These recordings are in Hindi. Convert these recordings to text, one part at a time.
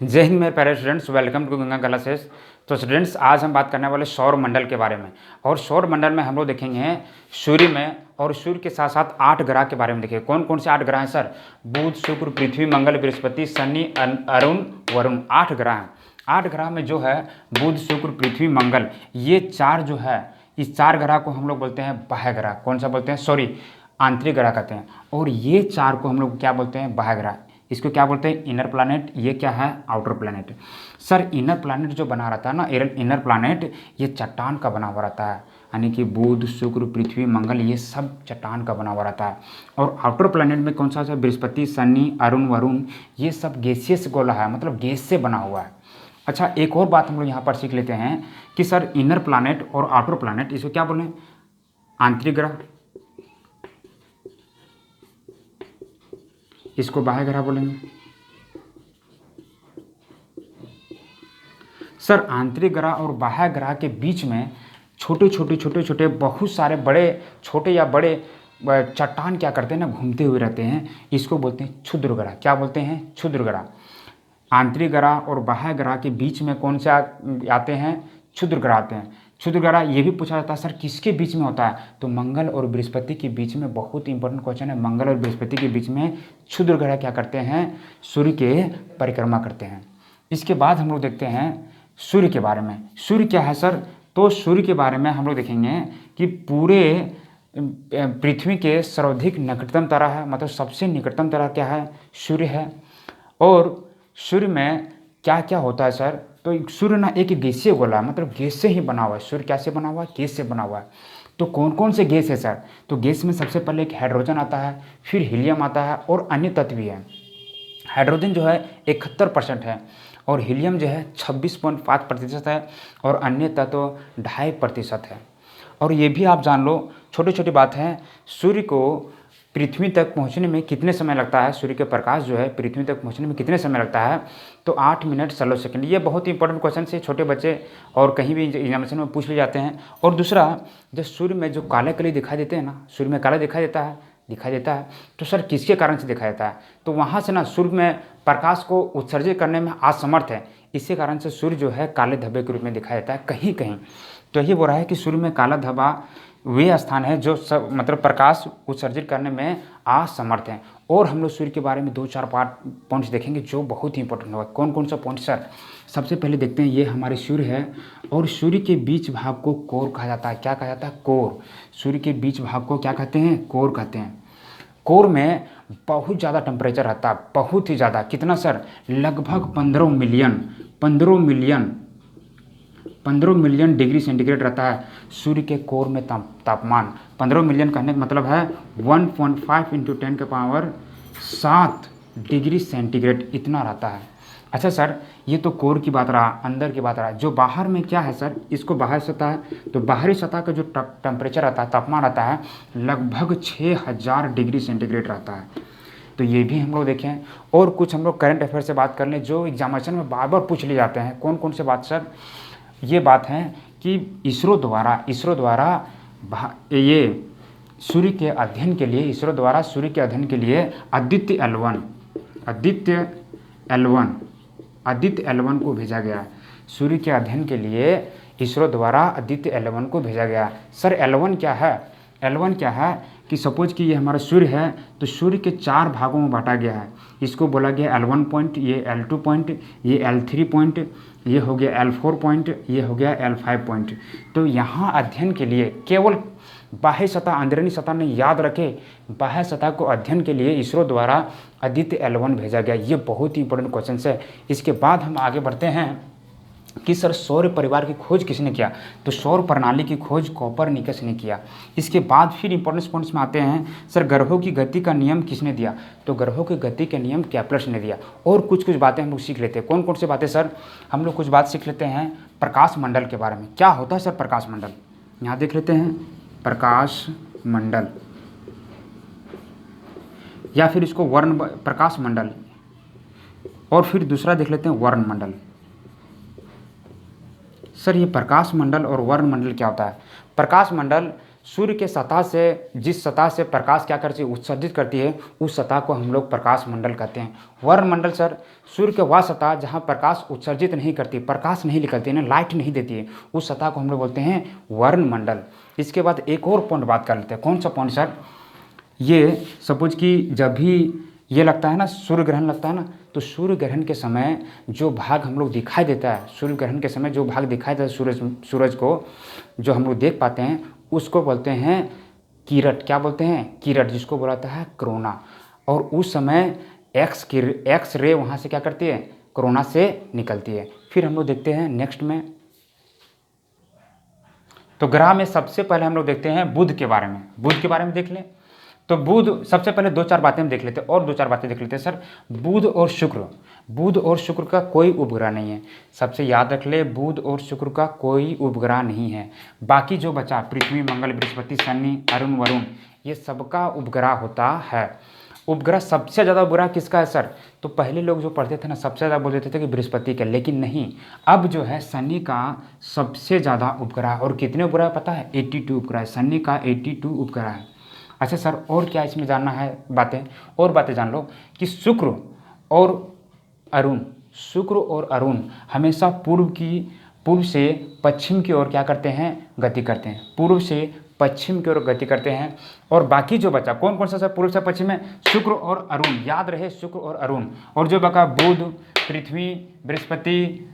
जय हिंद मेरे प्यारे students, welcome to Ganga classes. तो स्टूडेंट्स, आज हम बात करने वाले सौर मंडल के बारे में। और सौर मंडल में हम लोग देखेंगे सूर्य में, और सूर्य के साथ साथ 8 ग्रह के बारे में देखेंगे। कौन कौन से 8 ग्रह हैं सर? बुध, शुक्र, पृथ्वी, मंगल, बृहस्पति, शनि, अरुण, वरुण। 8 ग्रह हैं। 8 ग्रह में जो है बुध, शुक्र, पृथ्वी, मंगल, ये 4 जो है, इस 4 ग्रह को हम लोग बोलते हैं बाह्य ग्रह। कौन सा बोलते हैं? सॉरी, आंतरिक ग्रह कहते हैं। और ये 4 को हम लोग क्या बोलते हैं? बाह्य ग्रह। इसको क्या बोलते हैं? Inner planet. ये क्या है? Outer planet. Sir, inner planet जो बना रहता है ना, इनर प्लैनेट, ये चट्टान का बना हुआ रहता है। यानी कि बुध, शुक्र, पृथ्वी, मंगल, ये सब चट्टान का बना हुआ रहता है। और आउटर प्लैनेट में कौन सा? बृहस्पति, शनि, अरुण, वरुण, ये सब गैसियस गोला है, मतलब गैस से बना हुआ है। अच्छा, एक और बात हम लोग यहाँ पर सीख लेते हैं कि सर इनर प्लैनेट और आउटर प्लैनेट, इसको क्या बोलें? आंतरिक ग्रह। इसको बाह्य ग्रह बोलेंगे। सर, आंतरिक ग्रह और बाह्य ग्रह के बीच में छोटे छोटे बहुत सारे बड़े, छोटे या बड़े चट्टान क्या करते हैं ना, घूमते हुए रहते हैं। इसको बोलते हैं क्षुद्र ग्रह। क्या बोलते हैं? क्षुद्र ग्रह। आंतरिक ग्रह और बाह्य ग्रह के बीच में कौन से आते हैं? क्षुद्र ग्रह आते हैं। क्षुद्र ग्रह ये भी पूछा जाता है सर किसके बीच में होता है? तो मंगल और बृहस्पति के बीच में। बहुत इंपॉर्टेंट क्वेश्चन है। मंगल और बृहस्पति के बीच में क्षुद्र ग्रह क्या करते हैं? सूर्य के परिक्रमा करते हैं। इसके बाद हम लोग देखते हैं सूर्य के बारे में। सूर्य क्या है सर? तो सूर्य के बारे में हम लोग देखेंगे कि पूरे पृथ्वी के सर्वाधिक निकटतम तारा है, मतलब सबसे निकटतम तारा क्या है? सूर्य है। और सूर्य में क्या क्या होता है सर? तो सूर्य ना एक गैसीय गोला है, मतलब गैस से ही बना हुआ है। सूर्य कैसे बना हुआ है? गैस से बना हुआ है। तो कौन कौन से गैस है सर? तो गैस में सबसे पहले एक हाइड्रोजन आता है, फिर हीलियम आता है, और अन्य तत्व भी है। हाइड्रोजन जो है 71% है, और हीलियम जो है 26.5% है, और अन्य तत्व 2.5% है। और ये भी आप जान लो, छोटी छोटी बात है, सूर्य को पृथ्वी तक पहुंचने में कितने समय लगता है? सूर्य के प्रकाश जो है पृथ्वी तक पहुंचने में कितने समय लगता है? तो 8 मिनट 16 सेकंड। ये बहुत इंपॉर्टेंट क्वेश्चन से छोटे बच्चे और कहीं भी एग्जामिनेशन में पूछ ले जाते हैं। और दूसरा, जब सूर्य में जो काले कली दिखाई देते हैं ना, सूर्य में काला दिखाई देता है, तो सर किसके कारण से दिखाई देता है? तो वहाँ से ना सूर्य में प्रकाश को उत्सर्जित करने में असमर्थ है। इसी कारण से सूर्य जो है काले धब्बे के रूप में दिखाई देता है कहीं कहीं। तो ये बोल रहा है कि सूर्य में काला धब्बा वे स्थान है जो सब मतलब प्रकाश उत्सर्जित करने में असमर्थ हैं। और हम लोग सूर्य के बारे में 2-4 पॉइंट्स देखेंगे जो बहुत ही इंपॉर्टेंट होगा। कौन कौन सा पॉइंट सर? सबसे पहले देखते हैं, ये हमारे सूर्य है, और सूर्य के बीच भाग को कोर कहा जाता है। क्या कहा जाता है? कोर। सूर्य के बीच भाग को क्या कहते हैं? कोर कहते हैं। कोर में बहुत ज़्यादा टेम्परेचर रहता है, बहुत ही ज़्यादा। कितना सर? लगभग 15 मिलियन डिग्री सेंटीग्रेड रहता है सूर्य के कोर में तापमान। 15 मिलियन कहने का मतलब है 1.5 × 10⁻7 डिग्री सेंटीग्रेड, इतना रहता है। अच्छा सर, ये तो कोर की बात रहा, अंदर की बात रहा। जो बाहर में क्या है सर? इसको बाहर सतह है, तो बाहरी सतह का जो टेम्परेचर रहता है, तापमान रहता है, लगभग 6000 डिग्री सेंटीग्रेड रहता है। तो ये भी हम लोग देखें। और कुछ हम लोग करंट अफेयर से बात कर लें जो एग्जामिनेशन में बार बार पूछ लिए जाते हैं। कौन कौन से बात सर? ये बात है कि इसरो द्वारा ये सूर्य के अध्ययन के लिए, इसरो द्वारा सूर्य के अध्ययन के लिए आदित्य L1 को भेजा गया। सूर्य के अध्ययन के लिए इसरो द्वारा आदित्य L1 को भेजा गया। सर L1 क्या है? L1 क्या है कि सपोज कि ये हमारा सूर्य है, तो सूर्य के 4 भागों में बांटा गया है। इसको बोला गया L1 पॉइंट, ये L2 पॉइंट, ये L3 पॉइंट, ये हो गया L4 पॉइंट, ये हो गया L5 पॉइंट। तो यहाँ अध्ययन के लिए केवल बाह्य सतह, अंदरूनी सतह नहीं, याद रखें, बाह्य सतह को अध्ययन के लिए इसरो द्वारा आदित्य L1 भेजा गया। ये बहुत ही इंपॉर्टेंट क्वेश्चन है। इसके बाद हम आगे बढ़ते हैं कि सर सौर परिवार की खोज किसने किया? तो सौर प्रणाली की खोज कोपरनिकस ने किया। इसके बाद फिर इंपॉर्टेंट पॉइंट्स में आते हैं, सर ग्रहों की गति का नियम किसने दिया? तो ग्रहों की गति के नियम केप्लर ने दिया। और कुछ बातें हम लोग सीख लेते हैं। कौन कौन सी बातें सर? हम लोग कुछ बात सीख लेते हैं प्रकाश मंडल के बारे में। क्या होता है सर प्रकाश मंडल? यहाँ देख लेते हैं प्रकाश मंडल, या फिर इसको प्रकाश मंडल, और फिर दूसरा देख लेते हैं वर्ण मंडल। सर ये प्रकाश मंडल और वर्ण मंडल क्या होता है? प्रकाश मंडल सूर्य के सतह से, जिस सतह से प्रकाश क्या करती है, उत्सर्जित करती है, उस सतह को हम लोग प्रकाश मंडल कहते हैं। वर्ण मंडल सर, सूर्य के वह सतह जहाँ प्रकाश उत्सर्जित नहीं करती, प्रकाश नहीं निकलती है ना, लाइट नहीं देती है, उस सतह को हम लोग बोलते हैं वर्ण मंडल। इसके बाद एक और पॉइंट बात कर लेते हैं। कौन सा पॉइंट सर? ये सपोज कि जब भी ये लगता है ना, सूर्य ग्रहण लगता है ना, तो सूर्य ग्रहण के समय जो भाग हम लोग दिखाई देता है, सूर्य ग्रहण के समय जो भाग दिखाई देता है सूरज को जो हम लोग देख पाते हैं, उसको बोलते हैं किरट। क्या बोलते हैं? किरट, जिसको बोला जाता है कोरोना। और उस समय एक्स रे वहाँ से क्या करती है, कोरोना से निकलती है। फिर हम लोग देखते हैं नेक्स्ट में, तो ग्रह में सबसे पहले हम लोग देखते हैं बुध के बारे में। बुध के बारे में देख लें तो बुध, सबसे पहले 2-4 बातें हम देख लेते हैं, और 2-4 बातें देख लेते हैं सर। बुध और शुक्र का कोई उपग्रह नहीं है। सबसे याद रख ले, बुध और शुक्र का कोई उपग्रह नहीं है। बाकी जो बचा, पृथ्वी, मंगल, बृहस्पति, शनि, अरुण, वरुण, ये सबका उपग्रह होता है। उपग्रह सबसे ज़्यादा उपग्रह किसका है सर? तो पहले लोग जो पढ़ते थे ना, सबसे ज़्यादा बोल देते थे कि बृहस्पति का, लेकिन नहीं, अब जो है शनि का सबसे ज़्यादा उपग्रह। और कितने उपग्रह पता है? 82 उपग्रह। शनि का 82 उपग्रह है। अच्छा सर, और क्या इसमें जानना है और बातें जान लो कि शुक्र और अरुण हमेशा पूर्व से पश्चिम की ओर क्या करते हैं? गति करते हैं। पूर्व से पश्चिम की ओर गति करते हैं। और बाकी जो बचा, कौन कौन सा सर पूर्व से पश्चिम में? शुक्र और अरुण, याद रहे, शुक्र और अरुण। और जो बचा बुध, पृथ्वी, बृहस्पति,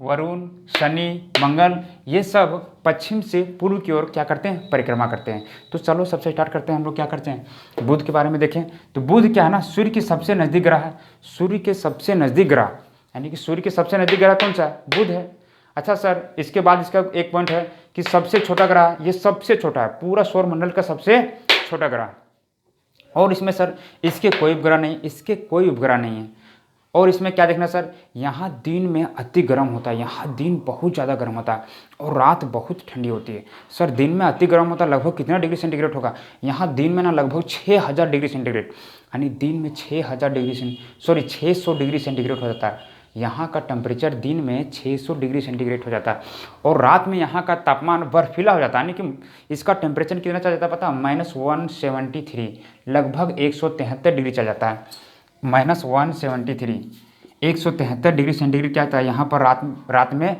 वरुण, शनि, मंगल, ये सब पश्चिम से पूर्व की ओर क्या करते हैं? परिक्रमा करते हैं। तो चलो सबसे स्टार्ट करते हैं। हम लोग क्या करते हैं? बुध के बारे में देखें तो बुध क्या है ना, सूर्य की सबसे नज़दीक ग्रह है। सूर्य के सबसे नज़दीक ग्रह, यानी कि सूर्य के सबसे नज़दीक ग्रह कौन सा है? बुध है। अच्छा सर, इसके बाद इसका एक पॉइंट है कि सबसे छोटा ग्रह, ये सबसे छोटा है, पूरा सौर मंडल का सबसे छोटा ग्रह। और इसमें सर इसके कोई उपग्रह नहीं है। और इसमें क्या देखना सर, यहाँ दिन में अति गर्म होता है, यहाँ दिन बहुत ज़्यादा गर्म होता है और रात बहुत ठंडी होती है। सर दिन में अति गर्म होता है, लगभग कितना डिग्री सेंटीग्रेड होगा? यहाँ दिन में ना लगभग 6000 डिग्री सेंटीग्रेड, यानी दिन में 600 डिग्री सेंटीग्रेड हो जाता है। यहाँ का टेम्परेचर दिन में 600 डिग्री सेंटीग्रेड हो जाता है। और रात में यहाँ का तापमान बर्फीला हो जाता है, यानी कि इसका टेम्परेचर कितना चल जाता है पता है? -173, लगभग 173 डिग्री चल जाता है। -173, 173 डिग्री सेंटीग्रेड क्या होता है यहाँ पर? रात में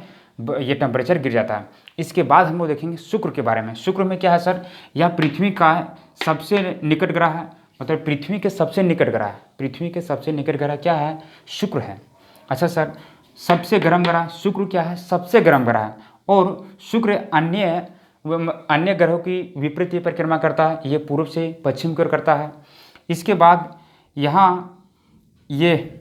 ये टेम्परेचर गिर जाता है। इसके बाद हम लोग देखेंगे शुक्र के बारे में। शुक्र में क्या है सर? यह पृथ्वी का सबसे निकट ग्रह है, मतलब पृथ्वी के सबसे निकट ग्रह है। पृथ्वी के सबसे निकट ग्रह क्या है? शुक्र है। अच्छा सर, सबसे गर्म ग्रह शुक्र क्या है? सबसे गर्म ग्रह है। और शुक्र अन्य ग्रहों की विपरीत परिक्रमा करता है, ये पूर्व से पश्चिम की ओर करता है। इसके बाद यहाँ ये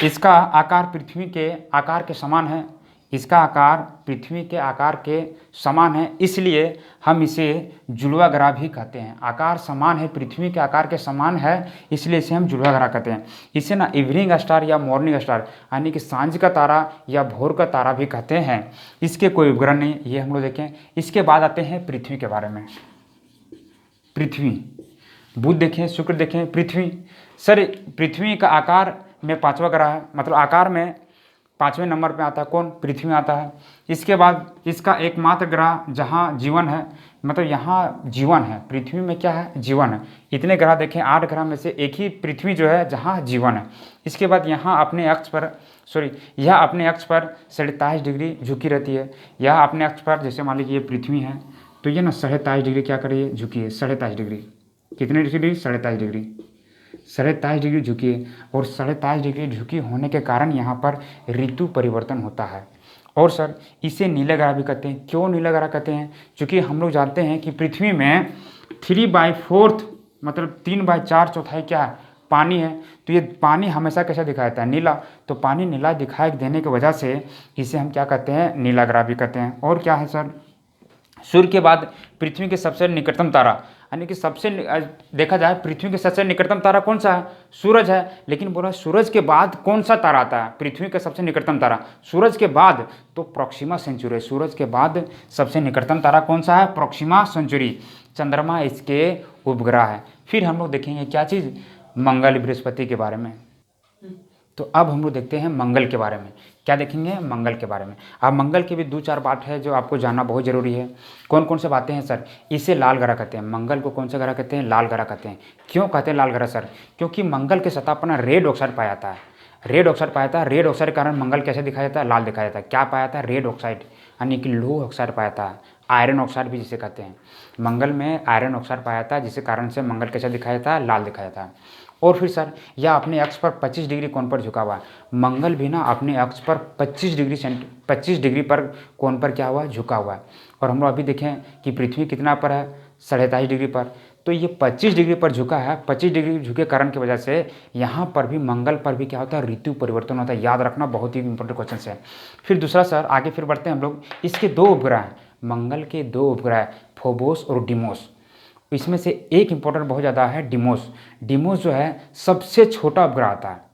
इसका आकार पृथ्वी के आकार के समान है, इसका आकार पृथ्वी के आकार के समान है, इसलिए हम इसे जुड़वा ग्रह भी कहते हैं। आकार समान है, पृथ्वी के आकार के समान है, इसलिए इसे हम जुड़वा ग्रह कहते हैं। इसे ना इवनिंग स्टार या मॉर्निंग स्टार, यानी कि सांझ का तारा या भोर का तारा भी कहते हैं। इसके कोई उपग्रह नहीं, ये हम लोग देखें। इसके बाद आते हैं पृथ्वी के बारे में। पृथ्वी, बुध देखें, शुक्र देखें, पृथ्वी। सर पृथ्वी का आकार में 5वां ग्रह है, मतलब आकार में 5वें नंबर पे आता है कौन? पृथ्वी आता है। इसके बाद इसका एकमात्र ग्रह जहाँ जीवन है, मतलब यहाँ जीवन है, पृथ्वी में क्या है? जीवन है। इतने ग्रह देखें, 8 ग्रह में से एक ही पृथ्वी जो है जहाँ जीवन है। इसके बाद यहाँ अपने अक्ष पर यह अपने अक्ष पर 27 डिग्री झुकी रहती है। यह अपने अक्ष पर, जैसे मान लीजिए ये पृथ्वी है तो ये ना 27 डिग्री क्या करिए? झुकी है। 27 डिग्री, कितने डिग्री? 27 डिग्री, 27 डिग्री झुकी है। और 27 डिग्री झुकी होने के कारण यहाँ पर ऋतु परिवर्तन होता है। और सर इसे नीला ग्रह भी कहते हैं। क्यों नीला ग्रह कहते हैं? क्योंकि हम लोग जानते हैं कि पृथ्वी में 3/4 मतलब 3/4 क्या है? पानी है। तो ये पानी हमेशा कैसा दिखाई देता है? नीला। तो पानी नीला दिखाई देने की वजह से इसे हम क्या कहते हैं? नीला ग्रह भी कहते हैं। और क्या है सर, सूर्य के बाद पृथ्वी के सबसे निकटतम तारा, यानी कि सबसे देखा जाए पृथ्वी के सबसे निकटतम तारा कौन सा है? सूरज है। लेकिन बोला सूरज के बाद कौन सा तारा आता है? पृथ्वी का सबसे निकटतम तारा सूरज के बाद तो प्रोक्सिमा सेंचुरी। सूरज के बाद सबसे निकटतम तारा कौन सा है? Proxima Centauri. चंद्रमा इसके उपग्रह है। फिर हम लोग देखेंगे क्या चीज़? मंगल बृहस्पति के बारे में। तो अब हम लोग देखते हैं मंगल के बारे में। क्या देखेंगे? मंगल के बारे में। अब मंगल की भी 2-4 बात है जो आपको जानना बहुत ज़रूरी है। कौन कौन से बातें हैं सर? इसे लाल ग्रह कहते हैं। मंगल को कौन सा ग्रह कहते हैं? लाल ग्रह कहते हैं। क्यों कहते हैं लाल ग्रह सर? क्योंकि मंगल के सतह पर ना रेड ऑक्साइड पाया जाता है। रेड ऑक्साइड पाया जाता है। रेड ऑक्साइड के कारण मंगल कैसे दिखाया जाता है? लाल दिखाया जाता है। क्या पाया जाता है? रेड ऑक्साइड, यानी कि लो ऑक्साइड पाया जाता है। आयरन ऑक्साइड भी जिसे कहते हैं। मंगल में आयरन ऑक्साइड पाया जाता है, जिसके कारण से मंगल कैसा दिखाया जाता है? लाल दिखाया जाता है। और फिर सर यह अपने अक्ष पर 25 डिग्री कोण पर झुका हुआ है। मंगल भी ना अपने अक्ष पर 25 डिग्री पर कोण पर क्या हुआ? झुका हुआ है। और हम लोग अभी देखें कि पृथ्वी कितना पर है? 27.5 डिग्री पर। तो ये 25 डिग्री पर झुका है। 25 डिग्री झुके कारण की वजह से यहाँ पर भी, मंगल पर भी क्या होता है? ऋतु परिवर्तन होता है। याद रखना, बहुत ही इंपॉर्टेंट क्वेश्चन है। फिर दूसरा सर, आगे फिर बढ़ते हैं हम लोग। इसके 2 उपग्रह हैं। मंगल के 2 उपग्रह, फोबोस और डिमोस। इसमें से एक इंपॉर्टेंट बहुत ज़्यादा है, डिमोस। डिमोस जो है सबसे छोटा उपग्रह आता है।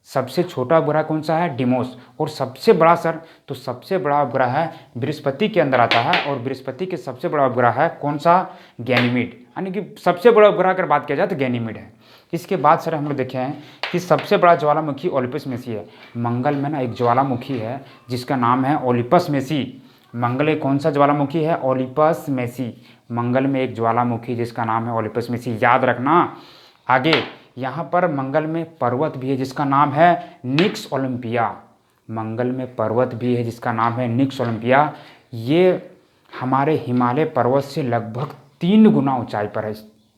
सबसे छोटा उपग्रह कौन सा है? डिमोस। और सबसे बड़ा सर, तो सबसे बड़ा उपग्रह है बृहस्पति के अंदर आता है। और बृहस्पति के सबसे बड़ा उपग्रह है कौन सा? गैनीमीड। यानी कि सबसे बड़ा उपग्रह अगर बात किया जाए तो गैनीमीड है। इसके बाद सर हम लोग देखे हैं कि सबसे बड़ा ज्वालामुखी ओलिपस मेसी है। मंगल में ना एक ज्वालामुखी है जिसका नाम है ओलिपस मेसी। मंगल एक कौन सा ज्वालामुखी है? Olympus Messi. मंगल में एक ज्वालामुखी जिसका नाम है ओलिपस मेसी, याद रखना। आगे यहाँ पर मंगल में पर्वत भी है जिसका नाम है निक्स ओलंपिया। मंगल में पर्वत भी है जिसका नाम है निक्स ओलंपिया। ये हमारे हिमालय पर्वत से लगभग 3 गुना ऊंचाई पर है।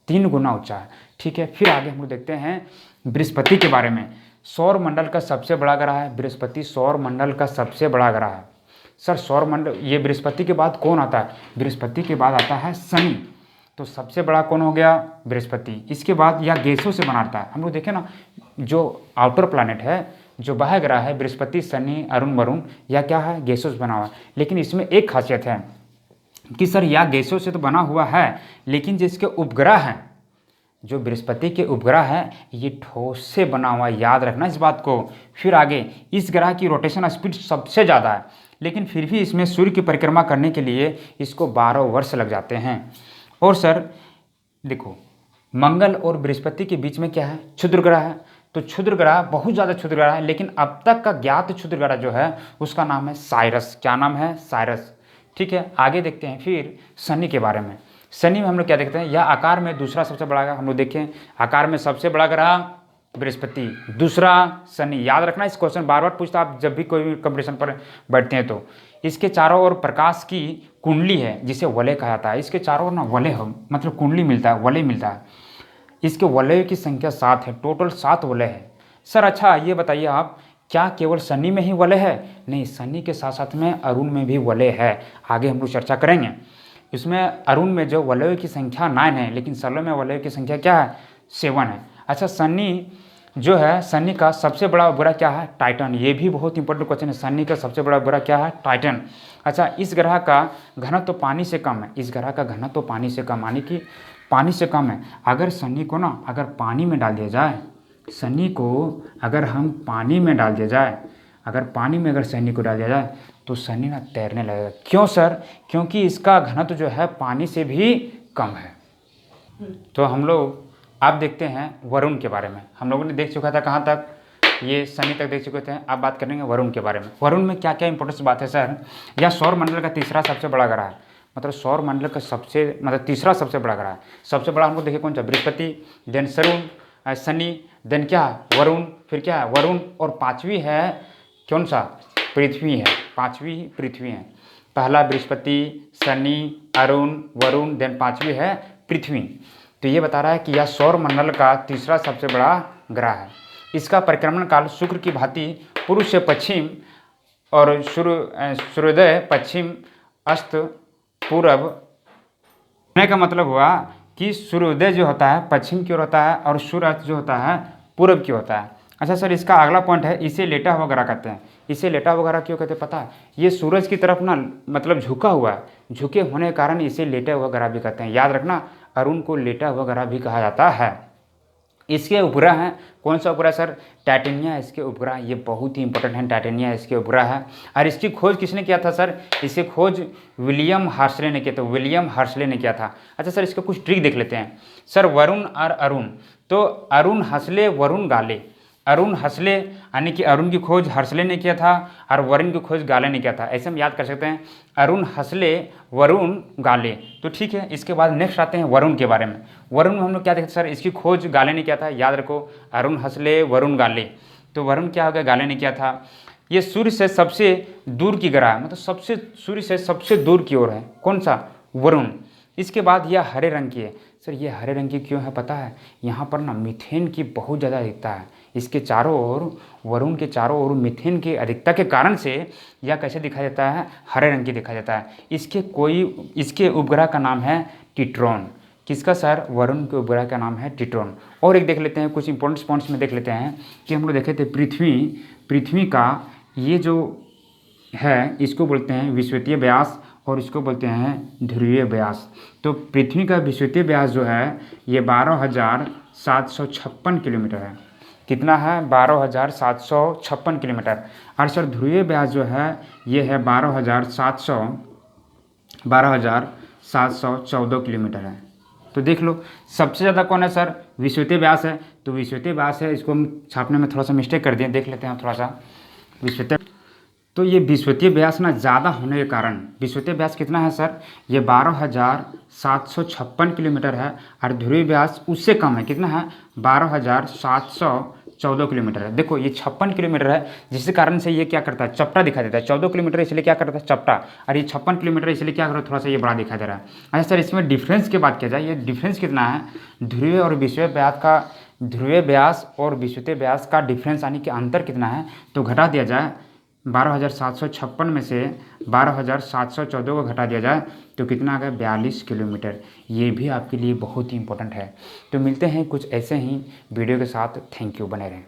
3 गुना ऊंचा है। ठीक है, फिर आगे हम लोग देखते हैं बृहस्पति के बारे में। सौर मंडल का सबसे बड़ा ग्रह है बृहस्पति। सौर मंडल का सबसे बड़ा ग्रह है सर सौर मंडल। ये बृहस्पति के बाद कौन आता है? बृहस्पति के बाद आता है शनि। तो सबसे बड़ा कौन हो गया? बृहस्पति। इसके बाद यह गैसों से बना रहता है। हम लोग देखें ना, जो आउटर प्लैनेट है, जो बाह्य ग्रह है, बृहस्पति, शनि, अरुण, वरुण, यह क्या है? गैसों से बना हुआ है। लेकिन इसमें एक खासियत है कि सर यह गैसों से तो बना हुआ है, लेकिन जिसके उपग्रह हैं, जो बृहस्पति के उपग्रह है, ये ठोस से बना हुआ है। याद रखना इस बात को। फिर आगे, इस ग्रह की रोटेशन स्पीड सबसे ज़्यादा है, लेकिन फिर भी इसमें सूर्य की परिक्रमा करने के लिए इसको 12 वर्ष लग जाते हैं। और सर देखो, मंगल और बृहस्पति के बीच में क्या है? क्षुद्र ग्रह है। तो क्षुद्र ग्रह, बहुत ज़्यादा क्षुद्र ग्रह है, लेकिन अब तक का ज्ञात क्षुद्र ग्रह जो है उसका नाम है साइरस। क्या नाम है? साइरस। ठीक है, आगे देखते हैं फिर शनि के बारे में। शनि में हम लोग क्या देखते हैं? यह आकार में दूसरा सबसे बड़ा ग्रह। हम लोग देखें, आकार में सबसे बड़ा ग्रह बृहस्पति, दूसरा शनि। याद रखना, इस क्वेश्चन बार बार पूछता आप जब भी कोई भी कंपटीशन पर बैठते हैं। तो इसके चारों ओर प्रकाश की कुंडली है जिसे वलय कहा जाता है। इसके चारों ओर ना वलय हो, मतलब कुंडली मिलता है, वलय मिलता है। इसके वलय की संख्या 7 है, टोटल 7 वलय है। सर अच्छा ये बताइए आप, क्या केवल शनि में ही वलय है? नहीं, शनि के साथ साथ में अरुण में भी वलय है। आगे हम लोग चर्चा करेंगे। इसमें अरुण में जो वलयों की संख्या 9 है, लेकिन शनि में वलयों की संख्या क्या है? 7 है। अच्छा, शनि जो है, शनि का सबसे बड़ा उपग्रह क्या है? टाइटन। ये भी बहुत इंपॉर्टेंट क्वेश्चन है। शनि का सबसे बड़ा उपग्रह क्या है? टाइटन। अच्छा, इस ग्रह का घनत्व तो पानी से कम है। इस ग्रह का घनत्व तो पानी से कम, यानी कि पानी से कम है। अगर शनि को ना, अगर पानी में डाल दिया जाए, शनि को अगर हम पानी में डाल दिया जाए, अगर पानी में अगर शनि को डाल दिया जाए तो शनि ना तैरने लगेगा। क्यों सर? क्योंकि इसका घनत्व जो है पानी से भी कम है। तो हम लोग आप देखते हैं वरुण के बारे में। हम लोगों ने देख चुका था कहाँ तक? ये शनि तक देख चुके थे। अब बात करेंगे वरुण के बारे में। वरुण में क्या क्या इंपॉर्टेंस बात है सर? यह सौर मंडल का तीसरा सबसे बड़ा ग्रह है। मतलब सौर मंडल का तीसरा सबसे बड़ा ग्रह है। सबसे बड़ा हमको देखिए कौन सा? बृहस्पति, देन शनि, देन क्या? वरुण, फिर क्या है? वरुण, और 5वीं है कौन सा? पृथ्वी है। 5वीं पृथ्वी है। पहला बृहस्पति, शनि, अरुण, वरुण, देन 5वीं है पृथ्वी। तो ये बता रहा है कि यह सौर मंडल का तीसरा सबसे बड़ा ग्रह है। इसका परिक्रमण काल शुक्र की भांति पूर्व से पश्चिम और सूर्योदय पश्चिम, अस्त पूर्व होने का मतलब हुआ कि सूर्योदय जो होता है पश्चिम की ओर होता है और सूर्यास्त जो होता है पूर्व की होता है। अच्छा सर, इसका अगला पॉइंट है, इसे लेटा हुआ ग्रह कहते हैं। इसे लेटा हुआ ग्रह क्यों कहते हैं पता है? ये सूरज की तरफ ना मतलब झुका हुआ है, झुके होने के कारण इसे लेटा हुआ ग्रह भी कहते हैं। याद रखना, अरुण को लेटा हुआ ग्रह भी कहा जाता है। इसके उपग्रह हैं, कौन सा उपग्रह सर? टाइटेनिया इसके उपग्रह। ये बहुत ही इंपॉर्टेंट है, टाइटेनिया इसके उपग्रह है। और इसकी खोज किसने किया था सर? इसे खोज विलियम हर्शले ने किया था। विलियम हर्शले ने किया था। अच्छा सर, इसका कुछ ट्रिक देख लेते हैं। सर वरुण और अरुण, तो अरुण हंसले वरुण गाले। अरुण हंसले यानी कि अरुण की खोज हर्षले ने किया था और वरुण की खोज गाले ने किया था, ऐसे हम याद कर सकते हैं। अरुण हंसले, वरुण गाले। तो ठीक है, इसके बाद नेक्स्ट आते हैं वरुण के बारे में। वरुण में हम लोग क्या देखते हैं सर, इसकी खोज गाले ने किया था, याद रखो अरुण हंसले वरुण गाले। तो वरुण क्या हो गया, गाले ने किया था। ये सूर्य से सबसे दूर की ग्रह है, मतलब सबसे सूर्य से सबसे दूर की ओर है, कौन सा, वरुण। इसके बाद यह हरे रंग की है। सर ये हरे रंग की क्यों है पता है, यहाँ पर ना मीथेन की बहुत ज़्यादा अधिकता है, इसके चारों ओर, वरुण के चारों ओर मीथेन की अधिकता के कारण से यह कैसे दिखाई देता है, हरे रंग की दिखाई देता है। इसके उपग्रह का नाम है टिट्रोन। किसका सर, वरुण के उपग्रह का नाम है टिट्रोन। और एक देख लेते हैं, कुछ इंपॉर्टेंट पॉइंट्स में देख लेते हैं कि हम लोग देखे थे पृथ्वी का ये जो है इसको बोलते हैं विषुवतीय व्यास और इसको बोलते हैं ध्रुवीय व्यास। तो पृथ्वी का विषुवतीय व्यास जो है ये 12,756 किलोमीटर है। कितना है, 12,756 किलोमीटर। और सर ध्रुवीय व्यास जो है ये है 12,714 किलोमीटर है। तो देख लो सबसे ज़्यादा कौन है सर, विषुवतीय व्यास है। तो विषुवतीय व्यास है, इसको हम छापने में थोड़ा सा मिस्टेक कर दिए, देख लेते हैं थोड़ा सा विषुवतीय। तो ये विषुवतीय व्यास ना ज़्यादा होने के कारण, विषुवतीय व्यास कितना है सर, ये 12,756 किलोमीटर है। और ध्रुवीय व्यास उससे कम है, कितना है, 12,714 किलोमीटर है। देखो ये 56 किलोमीटर है, जिसके कारण से ये क्या करता है, चपटा दिखाई देता है। 14 किलोमीटर इसलिए क्या करता है, चपटा। और ये 56 किलोमीटर इसलिए क्या करो, थोड़ा सा ये बड़ा दिखाई दे रहा है। अच्छा सर इसमें डिफरेंस की बात किया जाए, ये डिफरेंस कितना है, ध्रुवीय और विषुवतीय व्यास का, ध्रुवीय व्यास और विषुवतीय व्यास का डिफरेंस यानी कि अंतर कितना है, तो घटा दिया जाए 12,756 में से 12,714 को घटा दिया जाए तो कितना आ गया, 42 किलोमीटर। ये भी आपके लिए बहुत ही इंपॉर्टेंट है। तो मिलते हैं कुछ ऐसे ही वीडियो के साथ, थैंक यू, बने रहें।